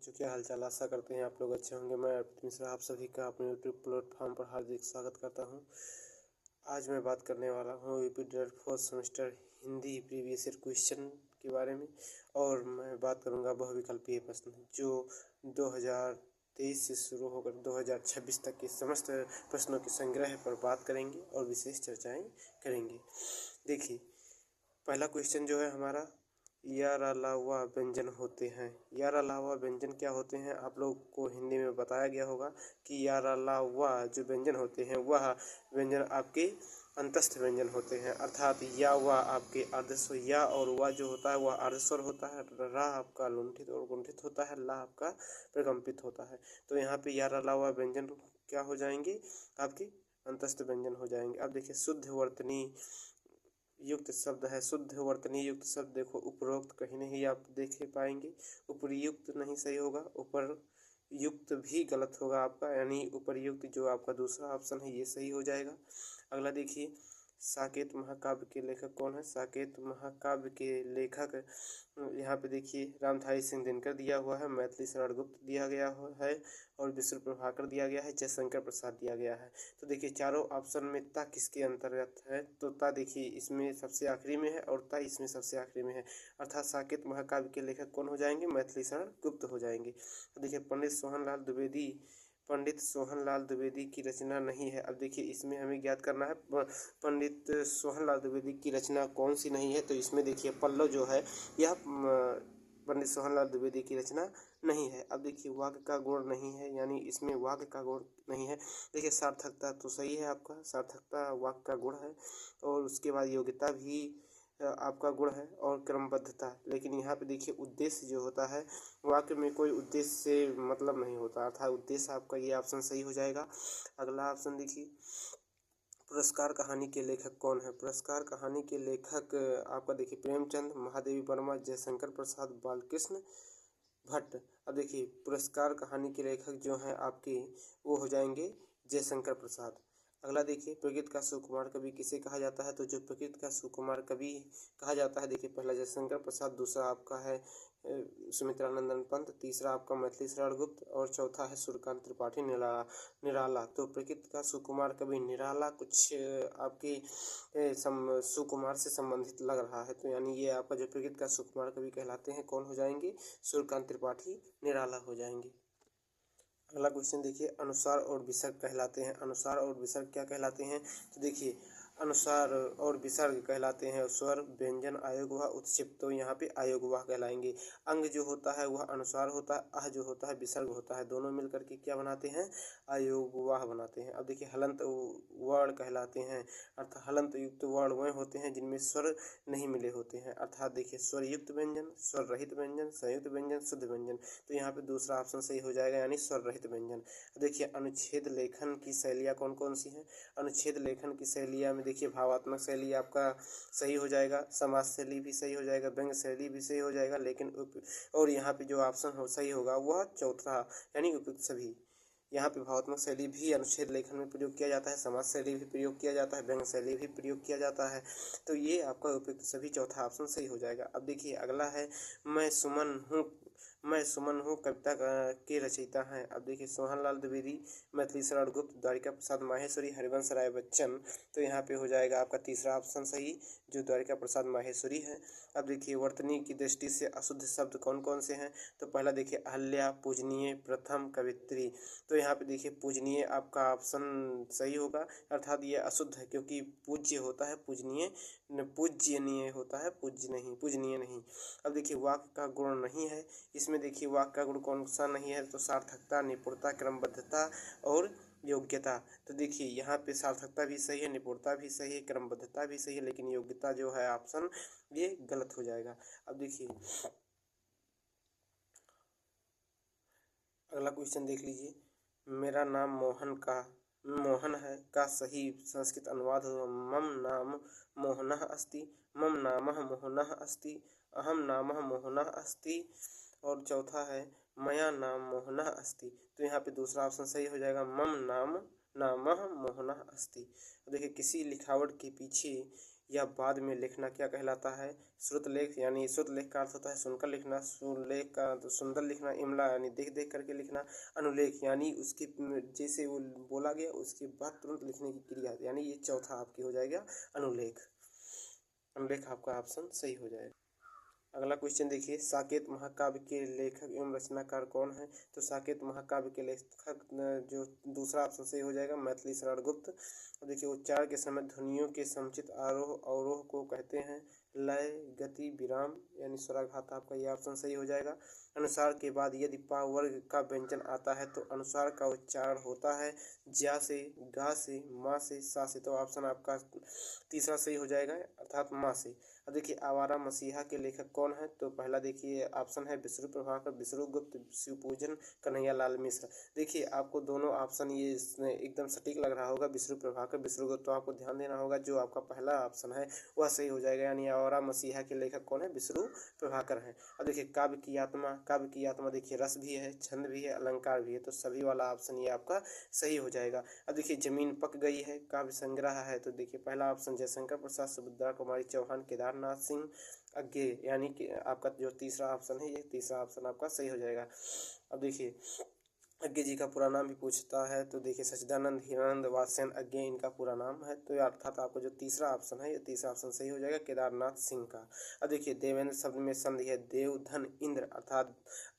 बच्चों, क्या हालचाल। आशा करते हैं आप लोग अच्छे होंगे। मैं अर्पित मिश्रा आप सभी का अपने यूट्यूब प्लेटफॉर्म पर हार्दिक स्वागत करता हूं। आज मैं बात करने वाला हूं update fourth semester Hindi previous year question के बारे में, और मैं बात करूंगा बहुविकल्पीय प्रश्न जो 2023 से शुरू होकर 2026 तक के समस्त प्रश्नों के संग्रह पर बात करेंगे और विशेष चर्चाएँ करेंगे। देखिए, पहला क्वेश्चन जो है हमारा, यार अलावा व्यंजन होते हैं। यार अलावा व्यंजन क्या होते हैं, आप लोग को हिंदी में बताया गया होगा कि यार अलावा जो व्यंजन होते हैं वह व्यंजन आपके अंतस्थ व्यंजन होते हैं, अर्थात या व आपके अर्धस्वर, या और वा जो होता है वह अर्धस्वर होता है, रा आपका लुंठित और गुंठित होता है, ला आपका प्रकंपित होता है। तो यहाँ पे यार अलावा व्यंजन क्या हो जाएंगे, आपके अंतस्थ व्यंजन हो जाएंगे। अब देखिए, शुद्ध वर्तनी युक्त शब्द है। शुद्ध वर्तनी युक्त शब्द देखो, उपरोक्त कहीं नहीं आप देखे पाएंगे। उपरयुक्त नहीं सही होगा, ऊपर युक्त भी गलत होगा आपका, यानी उपरयुक्त जो आपका दूसरा ऑप्शन है ये सही हो जाएगा। अगला देखिए, साकेत महाकाव्य के लेखक कौन है। साकेत महाकाव्य के लेखक यहाँ पे देखिए रामधारी सिंह दिनकर दिया हुआ है, मैथिली शरण गुप्त दिया गया है और विष्णु प्रभाकर दिया गया है, जयशंकर प्रसाद दिया गया है। तो देखिए चारों ऑप्शन में ता किसके अंतर्गत है, तो ता देखिए इसमें सबसे आखिरी में है और ता इसमें सबसे आखिरी में है, अर्थात साकेत महाकाव्य के लेखक कौन हो जाएंगे, मैथिली शरण गुप्त हो जाएंगे। तो देखिए, पंडित सोहनलाल द्विवेदी की रचना नहीं है। अब देखिए इसमें हमें ज्ञात करना है पंडित सोहनलाल द्विवेदी की रचना कौन सी नहीं है। तो इसमें देखिए पल्लव जो है यह पंडित सोहनलाल द्विवेदी की रचना नहीं है। अब देखिए वाक्य का गुण नहीं है, यानी इसमें वाक्य का गुण नहीं है। देखिए सार्थकता तो सही है आपका, सार्थकता वाक्य का गुण है, और उसके बाद योग्यता भी आपका गुण है, और क्रमबद्धता। लेकिन यहाँ पे देखिए उद्देश्य जो होता है, वाक्य में कोई उद्देश्य से मतलब नहीं होता, अर्थात उद्देश्य आपका ये ऑप्शन सही हो जाएगा। अगला ऑप्शन देखिए, पुरस्कार कहानी के लेखक कौन है। पुरस्कार कहानी के लेखक आपका देखिए प्रेमचंद, महादेवी वर्मा, जयशंकर प्रसाद, बालकृष्ण भट्ट। अब देखिए पुरस्कार कहानी के लेखक जो हैं आपके वो हो जाएंगे जयशंकर प्रसाद। अगला देखिए, प्रकृति का सुकुमार कवि किसे कहा जाता है। तो जो प्रकृति का सुकुमार कवि कहा जाता है, देखिए पहला जयशंकर प्रसाद, दूसरा आपका है सुमित्रानंदन पंत, तीसरा आपका मैथिली शरण गुप्त, और चौथा है सूर्यकांत त्रिपाठी निराला। तो प्रकृति का सुकुमार कवि निराला कुछ आपके सुकुमार से संबंधित लग रहा है, तो यानी ये आपका जो प्रकृति का सुकुमार कवि कहलाते हैं कौन हो जाएंगे, सूर्यकांत त्रिपाठी निराला हो जाएंगे। अगला क्वेश्चन देखिए, अनुसार और विसर्ग कहलाते हैं। अनुसार और विसर्ग क्या कहलाते हैं, तो देखिए अनुसार और विसर्ग कहलाते हैं स्वर, व्यंजन, आयोगवाह, उत्क्षिप्त। तो यहाँ पे आयोगवाह कहलाएंगे। अंग जो होता है वह अनुसार होता है, अह जो होता है विसर्ग होता है, दोनों मिलकर के क्या बनाते हैं, आयोगवाह बनाते हैं। अब देखिए हलंत वर्ण कहलाते हैं, अर्थात हलंत युक्त वर्ण वह होते हैं जिनमें स्वर नहीं मिले होते हैं, अर्थात देखिए स्वर युक्त व्यंजन, स्वर रहित व्यंजन, संयुक्त व्यंजन, शुद्ध व्यंजन। तो यहाँ पे दूसरा ऑप्शन सही हो जाएगा, यानी स्वर रहित व्यंजन। देखिए अनुच्छेद लेखन की शैलियाँ कौन कौन सी हैं। अनुच्छेद लेखन की शैलियाँ में देखिए भावात्मक शैली आपका सही हो जाएगा, समास शैली भी सही हो जाएगा, व्यंग्य शैली भी सही हो जाएगा, लेकिन और यहाँ पे जो ऑप्शन हो सही होगा वह चौथा, यानी उपयुक्त सभी। यहाँ पे भावात्मक शैली भी अनुच्छेद लेखन में प्रयोग किया जाता है, समास शैली भी प्रयोग किया जाता है, व्यंग्य शैली भी प्रयोग किया जाता है। तो ये आपका उपयुक्त सभी चौथा ऑप्शन सही हो जाएगा। अब देखिए अगला है, मैं सुमन हूँ कविता के रचयिता हैं। अब देखिए सोहनलाल द्विवेदी, मैथिली शरण गुप्त, द्वारिका प्रसाद माहेश्वरी, हरिवंश राय बच्चन। तो यहाँ पे हो जाएगा आपका तीसरा ऑप्शन सही, जो द्वारिका प्रसाद माहेश्वरी है। अब देखिए वर्तनी की दृष्टि से अशुद्ध शब्द कौन कौन से हैं, तो पहला देखिए अहल्या, पूजनीय, प्रथम, कवित्री। तो यहाँ पे देखिए पूजनीय आपका ऑप्शन सही होगा, अर्थात ये अशुद्ध है, क्योंकि पूज्य होता है पूजनीय, पूज्यनीय होता है पूजनीय नहीं। अब देखिए वाक्य का गुण नहीं है, इसमें देखिए वाक्य का गुण कौन सा नहीं है, तो सार्थकता, निपुणता, क्रमबद्धता और योग्यता। तो देखिए यहाँ पे सार्थकता भी सही है, निपुणता भी सही है, क्रमबद्धता भी सही है, लेकिन योग्यता जो है ऑप्शन ये गलत हो जाएगा। अब देखिए अगला क्वेश्चन देख लीजिए, मेरा नाम मोहन है का सही संस्कृत अनुवाद हो, मम नाम मोहनः अस्ति, मम नामः मोहनः अस्ति, अहम नामः मोहनः अस्ति, और चौथा है मया नाम मोहनः अस्ति। तो यहाँ पे दूसरा ऑप्शन सही हो जाएगा, मम नामः मोहनः अस्ति। देखिए किसी लिखावट के पीछे या बाद में लिखना क्या कहलाता है? श्रुतलेख, यानी श्रुतलेख का अर्थ होता है सुनकर लिखना, सुलेख का तो सुंदर लिखना, इमला यानी देख देख करके लिखना, अनुलेख यानी उसके जैसे वो बोला गया उसके बाद तुरंत लिखने की क्रिया, यानी ये चौथा आपकी हो जाएगा अनुलेख। अनुलेख आपका ऑप्शन सही हो जाएगा। अगला क्वेश्चन देखिए, साकेत महाकाव्य के लेखक एवं रचनाकार कौन है? तो साकेत महाकाव्य के लेखक जो दूसरा ऑप्शन सही हो जाएगा मैथिली शरण गुप्त। और देखिए, उच्चारण के समय ध्वनियों के समुचित आरोह अवरोह को कहते हैं लय, गति, विराम यानी स्वराघात। आपका ये ऑप्शन सही हो जाएगा। अनुसार के बाद यदि पा वर्ग का व्यंजन आता है तो अनुसार का उच्चारण होता है ज्या से, गा से, माँ से, सा से। तो ऑप्शन आपका तीसरा सही हो जाएगा अर्थात माँ से। अब देखिए, आवारा मसीहा के लेखक कौन है? तो पहला देखिए ऑप्शन है विष्णु प्रभाकर, विष्णु गुप्त, शिवपूजन, कन्हैया लाल मिश्र। देखिए, आपको दोनों ऑप्शन ये एकदम सटीक लग रहा होगा, विष्णु प्रभाकर, विष्णु गुप्त। तो आपको ध्यान देना होगा जो आपका पहला ऑप्शन है वह सही हो जाएगा, यानी आवारा मसीहा के लेखक कौन है? विष्णु प्रभाकर है। अब देखिए, काव्य की आत्मा, काव्य की आत्मा देखिए रस भी है, छंद भी है, अलंकार भी है, तो सभी वाला ऑप्शन ये आपका सही हो जाएगा। अब देखिए, जमीन पक गई है काव्य संग्रह है, तो देखिए पहला ऑप्शन जयशंकर प्रसाद, सुभद्रा कुमारी चौहान, केदारनाथ सिंह अज्ञे, यानी कि आपका जो तीसरा ऑप्शन है ये तीसरा ऑप्शन आपका सही हो जाएगा। अब देखिए, अज्ञे जी का पूरा नाम भी पूछता है, तो देखिए सच्चिदानंद हीरानंद वात्स्यन अज्ञे इनका पूरा नाम है। तो अर्थात आपको जो तीसरा ऑप्शन है ये तीसरा ऑप्शन सही हो जाएगा, केदारनाथ सिंह का। अब देखिए, देवेंद्र शब्द में संधि है देव धन इंद्र, अर्थात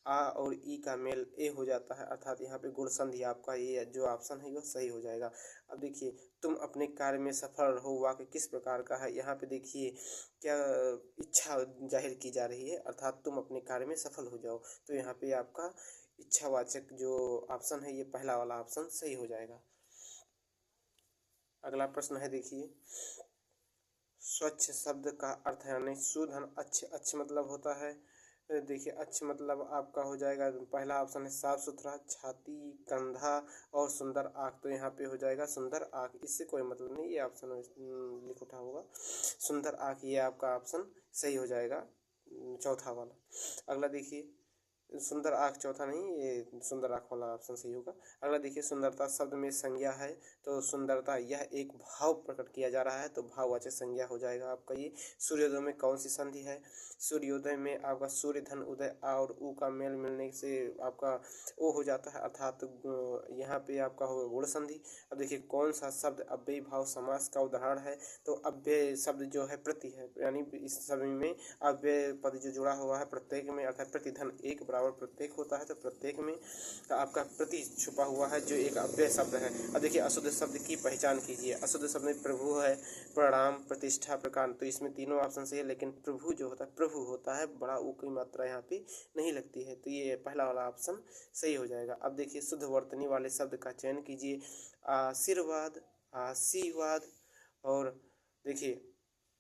आ और ई का मेल ए हो जाता है, अर्थात यहाँ पे गुण संधि आपका ये जो ऑप्शन है वो सही हो जाएगा। अब देखिए, तुम अपने कार्य में सफल हो वाक्य किस प्रकार का है? यहाँ पे देखिए क्या इच्छा जाहिर की जा रही है, अर्थात तुम अपने कार्य में सफल हो जाओ। तो यहाँ पे आपका इच्छावाचक जो ऑप्शन है ये पहला वाला ऑप्शन सही हो जाएगा। अगला प्रश्न है देखिए, स्वच्छ शब्द का अर्थ है यानी शुद्ध, अच्छे, अच्छे मतलब होता है, देखिए अच्छे मतलब आपका हो जाएगा पहला ऑप्शन है साफ सुथरा, छाती, कंधा और सुंदर आँख। तो यहाँ पे हो जाएगा सुंदर आँख, इससे कोई मतलब नहीं, ये ऑप्शन लिख उठा होगा सुंदर आँख, ये आपका ऑप्शन सही हो जाएगा चौथा वाला। अगला देखिए, सुंदर आँख चौथा नहीं, ये सुंदर आँख वाला ऑप्शन सही होगा। अगला देखिए, सुंदरता शब्द में संज्ञा है, तो सुंदरता यह एक भाव प्रकट किया जा रहा है, तो भाववाचक संज्ञा हो जाएगा आपका ये। सूर्योदय में कौन सी संधि है? सूर्योदय में आपका सूर्य धन उदय आ और उ का मेल मिलने से आपका ओ हो जाता है, अर्थात यहाँ पे आपका होगा गुण संधि। अब देखिए, कौन सा शब्द अव्ययी भाव समास का उदाहरण है? तो अव्यय शब्द जो है प्रति है, यानी इस सभी में अव्यय पद जो जुड़ा हुआ है प्रत्येक में, अर्थात प्रति धन एक बराबर प्रत्येक होता है, तो प्रत्येक में आपका प्रति छुपा हुआ है जो एक अव्यय शब्द है। अब देखिए, अशुद्ध शब्द की पहचान कीजिए। अशुद्ध शब्द में प्रभु है, प्रणाम, प्रतिष्ठा, प्रकार, तो इसमें तीनों ऑप्शन सही है, लेकिन प्रभु जो होता है प्रभु होता है, बड़ा ऊ की मात्रा यहाँ पे नहीं लगती है, तो ये पहला वाला ऑप्शन सही हो जाएगा। अब देखिए, शुद्ध वर्तनी वाले शब्द का चयन कीजिए। आशीर्वाद, आशीर्वाद और देखिए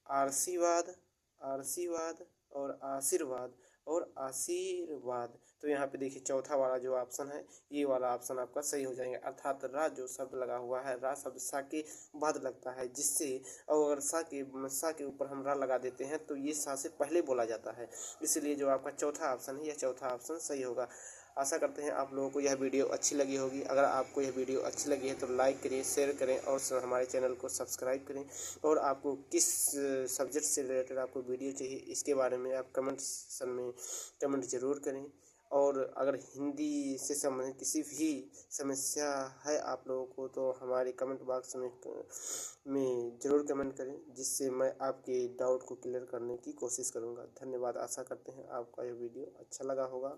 आशीर्वाद, आशीर्वाद और आशीर्वाद और आशीर्वाद। तो यहाँ पे देखिए चौथा वाला जो ऑप्शन है ये वाला ऑप्शन आपका सही हो जाएगा, अर्थात रा जो शब्द लगा हुआ है, रा शब्द सा के बाद लगता है, जिससे और सा के ऊपर हम रा लगा देते हैं तो ये सा से पहले बोला जाता है, इसलिए जो आपका चौथा ऑप्शन है यह चौथा ऑप्शन सही होगा। आशा करते हैं आप लोगों को यह वीडियो अच्छी लगी होगी। अगर आपको यह वीडियो अच्छी लगी है तो लाइक करें, शेयर करें और हमारे चैनल को सब्सक्राइब करें। और आपको किस सब्जेक्ट से रिलेटेड आपको वीडियो चाहिए इसके बारे में आप कमेंट सेक्शन में कमेंट ज़रूर करें। और अगर हिंदी से संबंधित किसी भी समस्या है आप लोगों को तो हमारे कमेंट बॉक्स में ज़रूर कमेंट करें, जिससे मैं आपके डाउट को क्लियर करने की कोशिश करूँगा। धन्यवाद। आशा करते हैं आपका यह वीडियो अच्छा लगा होगा।